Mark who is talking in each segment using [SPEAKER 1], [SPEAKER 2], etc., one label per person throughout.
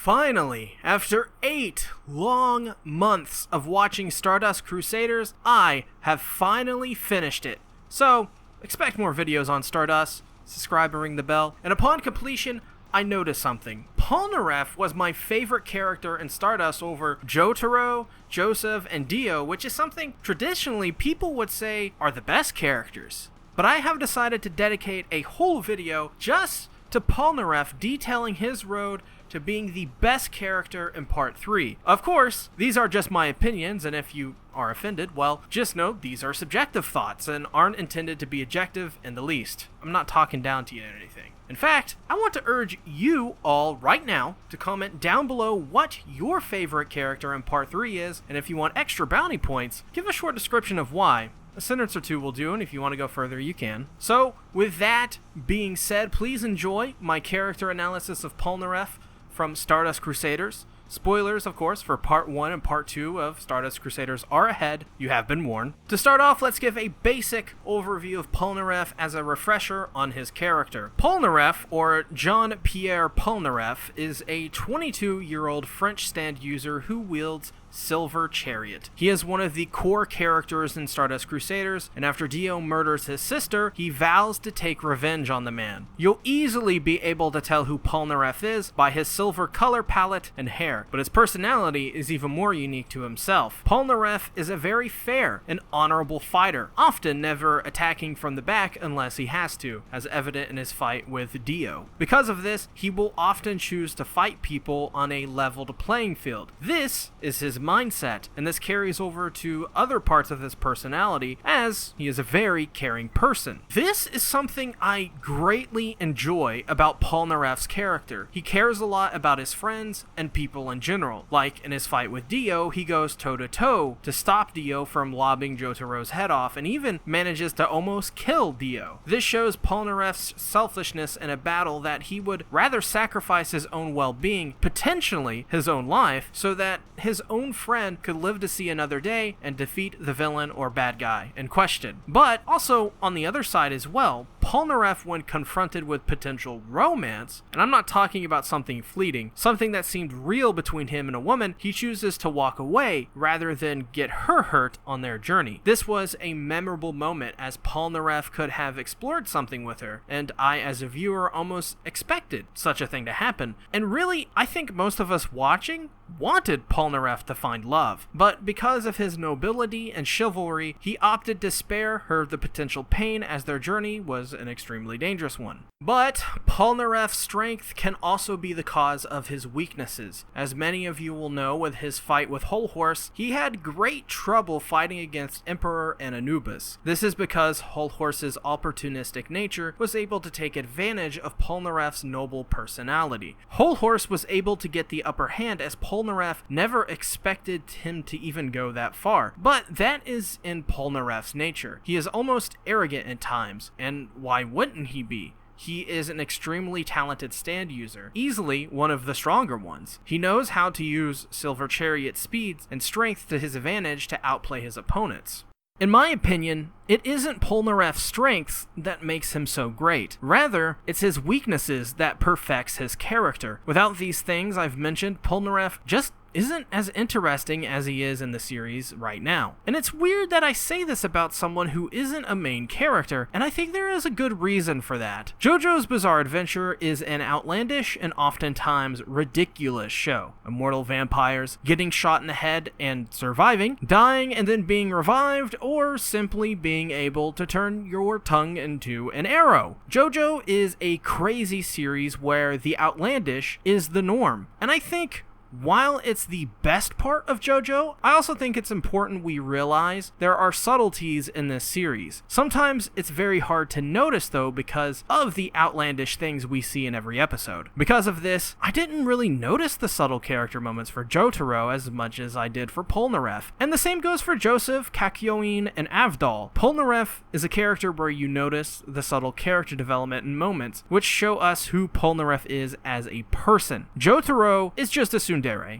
[SPEAKER 1] Finally, after 8 long months of watching Stardust Crusaders, I have finally finished it. So, expect more videos on Stardust, subscribe and ring the bell, and upon completion, I noticed something. Polnareff was my favorite character in Stardust over Jotaro, Joseph, and Dio, which is something traditionally people would say are the best characters. But I have decided to dedicate a whole video just to Polnareff, detailing his road to being the best character in Part 3. Of course, these are just my opinions, and if you are offended, well, just know these are subjective thoughts and aren't intended to be objective in the least. I'm not talking down to you or anything. In fact, I want to urge you all right now to comment down below what your favorite character in Part 3 is, and if you want extra bounty points, give a short description of why. A sentence or two will do, and if you want to go further, you can. So, with that being said, please enjoy my character analysis of Polnareff from Stardust Crusaders. Spoilers, of course, for Part 1 and Part 2 of Stardust Crusaders are ahead. You have been warned. To start off, let's give a basic overview of Polnareff as a refresher on his character. Polnareff, or Jean-Pierre Polnareff, is a 22-year-old French stand user who wields Silver Chariot. He is one of the core characters in Stardust Crusaders, and after Dio murders his sister, he vows to take revenge on the man. You'll easily be able to tell who Polnareff is by his silver color palette and hair, but his personality is even more unique to himself. Polnareff is a very fair and honorable fighter, often never attacking from the back unless he has to, as evident in his fight with Dio. Because of this, he will often choose to fight people on a leveled playing field. This is his mindset, and this carries over to other parts of his personality, as he is a very caring person. This is something I greatly enjoy about Polnareff's character. He cares a lot about his friends and people in general. Like in his fight with Dio, he goes toe-to-toe to stop Dio from lobbing Jotaro's head off, and even manages to almost kill Dio. This shows Polnareff's selfishness in a battle, that he would rather sacrifice his own well-being, potentially his own life, so that his own friend could live to see another day and defeat the villain or bad guy in question. But also, on the other side as well, Polnareff, when confronted with potential romance, and I'm not talking about something fleeting, something that seemed real between him and a woman, he chooses to walk away rather than get her hurt on their journey. This was a memorable moment, as Polnareff could have explored something with her, and I as a viewer almost expected such a thing to happen. And really, I think most of us watching wanted Polnareff to find love, but because of his nobility and chivalry, he opted to spare her the potential pain, as their journey was an extremely dangerous one. But Polnareff's strength can also be the cause of his weaknesses. As many of you will know, with his fight with Whole Horse, he had great trouble fighting against Emperor and Anubis. This is because Whole Horse's opportunistic nature was able to take advantage of Polnareff's noble personality. Whole Horse was able to get the upper hand, as Polnareff never expected him to even go that far. But that is in Polnareff's nature. He is almost arrogant at times, and why wouldn't he be? He is an extremely talented stand user, easily one of the stronger ones. He knows how to use Silver Chariot's speed and strength to his advantage to outplay his opponents. In my opinion, it isn't Polnareff's strengths that makes him so great. Rather, it's his weaknesses that perfects his character. Without these things I've mentioned, Polnareff just isn't as interesting as he is in the series right now. And it's weird that I say this about someone who isn't a main character, and I think there is a good reason for that. JoJo's Bizarre Adventure is an outlandish and oftentimes ridiculous show. Immortal vampires getting shot in the head and surviving, dying and then being revived, or simply being able to turn your tongue into an arrow. JoJo is a crazy series where the outlandish is the norm, and I think while it's the best part of JoJo, I also think it's important we realize there are subtleties in this series. Sometimes it's very hard to notice though, because of the outlandish things we see in every episode. Because of this, I didn't really notice the subtle character moments for Jotaro as much as I did for Polnareff. And the same goes for Joseph, Kakyoin, and Avdol. Polnareff is a character where you notice the subtle character development and moments, which show us who Polnareff is as a person. Jotaro is just a tsundere.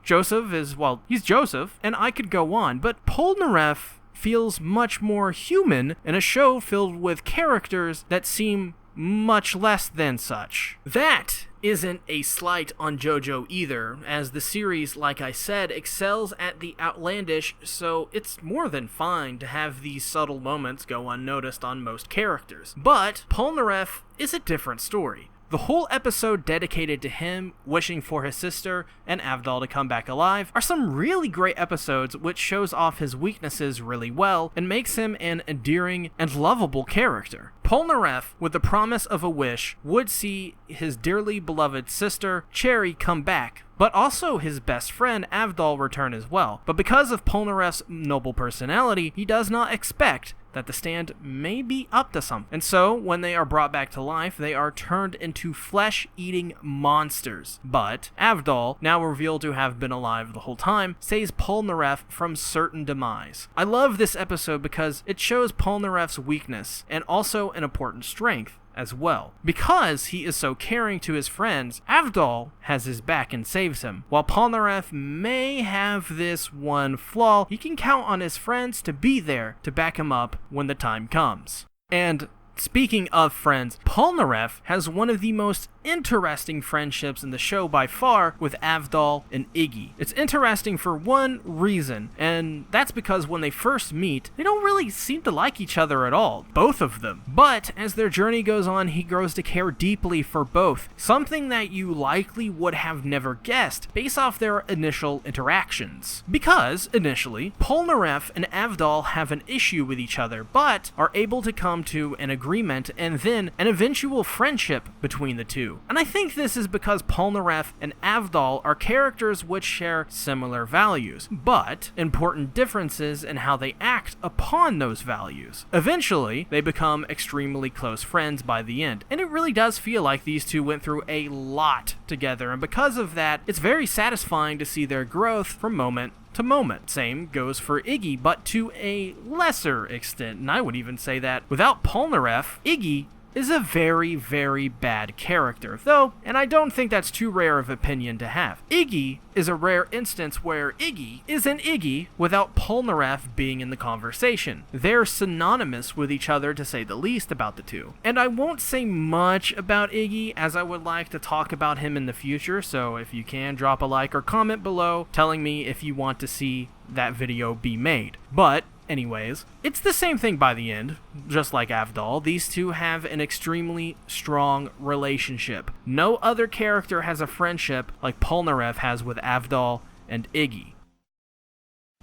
[SPEAKER 1] Joseph is, well, he's Joseph, and I could go on, but Polnareff feels much more human in a show filled with characters that seem much less than such. That isn't a slight on JoJo either, as the series, like I said, excels at the outlandish, so it's more than fine to have these subtle moments go unnoticed on most characters. But Polnareff is a different story. The whole episode dedicated to him wishing for his sister and Avdol to come back alive are some really great episodes, which shows off his weaknesses really well and makes him an endearing and lovable character. Polnareff, with the promise of a wish, would see his dearly beloved sister, Cherry, come back, but also his best friend, Avdol, return as well. But because of Polnareff's noble personality, he does not expect that the stand may be up to something. And so, when they are brought back to life, they are turned into flesh-eating monsters. But Avdol, now revealed to have been alive the whole time, saves Polnareff from certain demise. I love this episode because it shows Polnareff's weakness, and also an important strength as well. Because he is so caring to his friends, Avdol has his back and saves him. While Polnareff may have this one flaw, he can count on his friends to be there to back him up when the time comes. And speaking of friends, Polnareff has one of the most interesting friendships in the show by far with Avdol and Iggy. It's interesting for one reason, and that's because when they first meet, they don't really seem to like each other at all, both of them. But as their journey goes on, he grows to care deeply for both, something that you likely would have never guessed based off their initial interactions. Because, initially, Polnareff and Avdol have an issue with each other, but are able to come to an agreement and then an eventual friendship between the two. And I think this is because Polnareff and Avdol are characters which share similar values, but important differences in how they act upon those values. Eventually, they become extremely close friends by the end, and it really does feel like these two went through a lot together, and because of that, it's very satisfying to see their growth from moment to moment. Same goes for Iggy, but to a lesser extent, and I would even say that without Polnareff, Iggy is a very, very bad character, though, and I don't think that's too rare of opinion to have. Iggy is a rare instance where Iggy is an Iggy without Polnareff being in the conversation. They're synonymous with each other, to say the least, about the two. And I won't say much about Iggy, as I would like to talk about him in the future, so if you can, drop a like or comment below telling me if you want to see that video be made. But anyways, it's the same thing by the end. Just like Avdol, these two have an extremely strong relationship. No other character has a friendship like Polnareff has with Avdol and Iggy.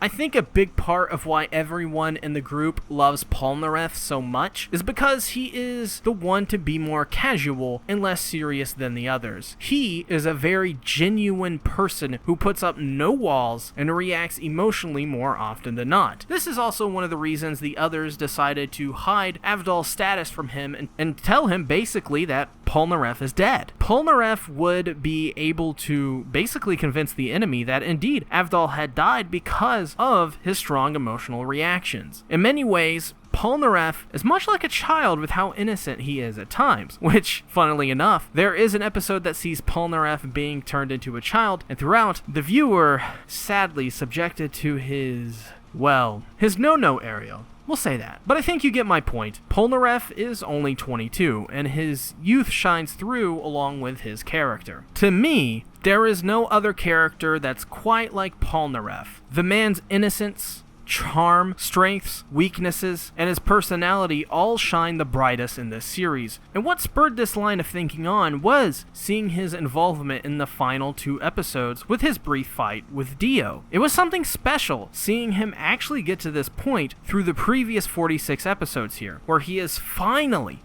[SPEAKER 1] I think a big part of why everyone in the group loves Polnareff so much is because he is the one to be more casual and less serious than the others. He is a very genuine person who puts up no walls and reacts emotionally more often than not. This is also one of the reasons the others decided to hide Avdol's status from him and tell him basically that Polnareff is dead. Polnareff would be able to basically convince the enemy that indeed Avdol had died because of his strong emotional reactions. In many ways, Polnareff is much like a child with how innocent he is at times, which, funnily enough, there is an episode that sees Polnareff being turned into a child, and throughout, the viewer sadly subjected to his no-no area. We'll say that. But I think you get my point. Polnareff is only 22, and his youth shines through along with his character. To me, there is no other character that's quite like Polnareff. The man's innocence, charm, strengths, weaknesses, and his personality all shine the brightest in this series. And what spurred this line of thinking on was seeing his involvement in the final 2 episodes with his brief fight with Dio. It was something special seeing him actually get to this point through the previous 46 episodes here, where he is finally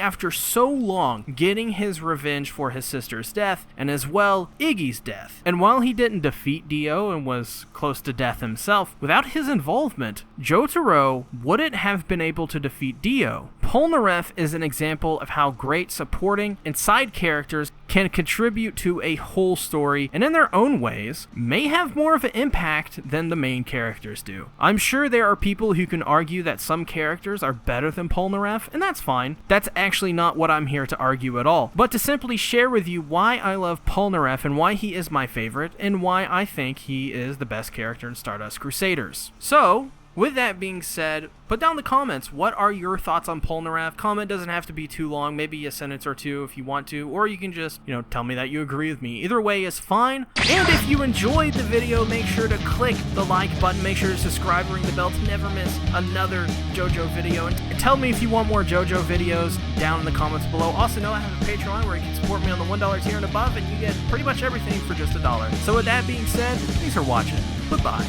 [SPEAKER 1] after so long getting his revenge for his sister's death and as well Iggy's death. And while he didn't defeat Dio and was close to death himself, without his involvement, Jotaro wouldn't have been able to defeat Dio. Polnareff is an example of how great supporting and side characters can contribute to a whole story and in their own ways may have more of an impact than the main characters do. I'm sure there are people who can argue that some characters are better than Polnareff, and that's fine. That's actually not what I'm here to argue at all, but to simply share with you why I love Polnareff and why he is my favorite and why I think he is the best character in Stardust Crusaders. So, with that being said, put down in the comments, what are your thoughts on Polnareff? Comment doesn't have to be too long, maybe a sentence or two if you want to, or you can just, tell me that you agree with me. Either way is fine. And if you enjoyed the video, make sure to click the like button, make sure to subscribe, ring the bell to never miss another JoJo video, and tell me if you want more JoJo videos down in the comments below. Also know I have a Patreon where you can support me on the $1 tier and above, and you get pretty much everything for just $1. So with that being said, thanks for watching. Goodbye.